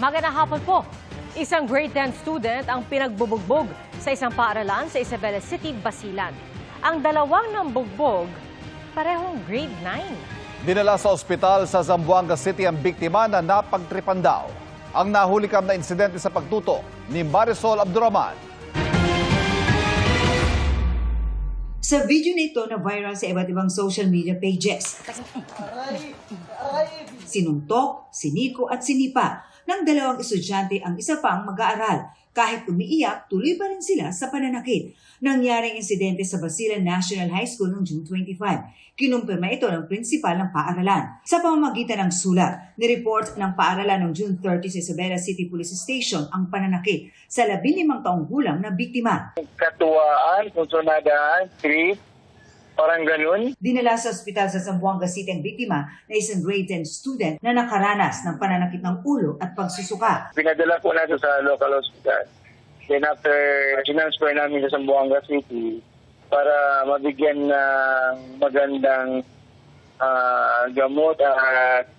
Magandang hapon po. Isang grade 10 student ang pinagbubugbog sa isang paaralan sa Isabela City, Basilan. Ang dalawang nambugbog, parehong grade 9. Dinala sa ospital sa Zamboanga City ang biktima na napagtripan daw. Ang nahulikam na insidente sa pagtuto ni Marisol Abduraman. Sa video na ito na viral sa iba't ibang social media pages, sinuntok, siniko at sinipa ng dalawang estudyante ang isa pang mag-aaral. Kahit umiiyak, tuloy pa rin sila sa pananakit. Nangyaring insidente sa Basilan National High School noong June 25. Kinumpirma ito ng prinsipal ng paaralan. Sa pamamagitan ng sulat, nireport ng paaralan noong June 30 sa Isabela City Police Station ang pananakit sa 15 taong gulang na biktima. Katuwaan, konsunadaan, trip, parang ganun. Dinala sa ospital sa Zamboanga City ang biktima na isang grade 10 student na nakaranas ng pananakit ng ulo at pagsusuka. Pinadala po natin sa local hospital. Then after, transfer namin sa Zamboanga City para mabigyan ng magandang gamot at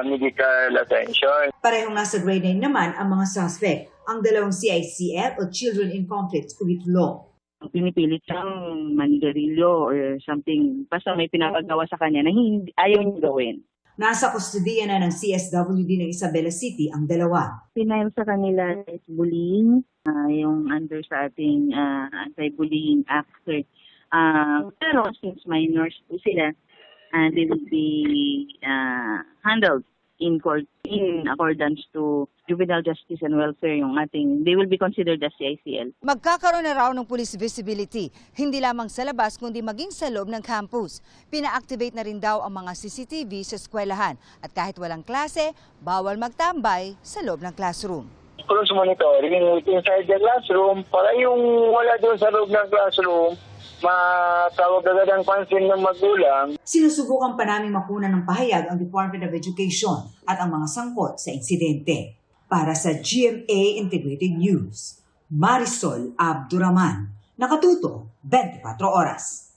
medical attention. Parehong nasa grade 9 naman ang mga suspect, ang dalawang CICL o Children in Conflict with Law. Pinipilit siyang manigarilyo or something. Basta may pinapagawa sa kanya na hindi, ayaw niya gawin. Nasa kustodiya na ng CSWD ng Isabela City ang dalawa. Final sa kanila is bullying, yung under sa ating anti-bullying act. Pero since minors po sila, they will be handled in court in accordance to Juvenile Justice and Welfare, yung ating, they will be considered as CICL. Magkakaroon na raw ng police visibility, hindi lamang sa labas kundi maging sa loob ng campus. Pina-activate na rin daw ang mga CCTV sa eskwelahan at kahit walang klase, bawal magtambay sa loob ng classroom. Close monitoring inside the classroom para yung wala doon sa loob ng classroom, matawag agad ang pansin ng magulang. Sinusubukan pa namin makunan ng pahayag ang Department of Education at ang mga sangkot sa insidente. Para sa GMA Integrated News, Marisol Abduraman, nakatuto 24 oras.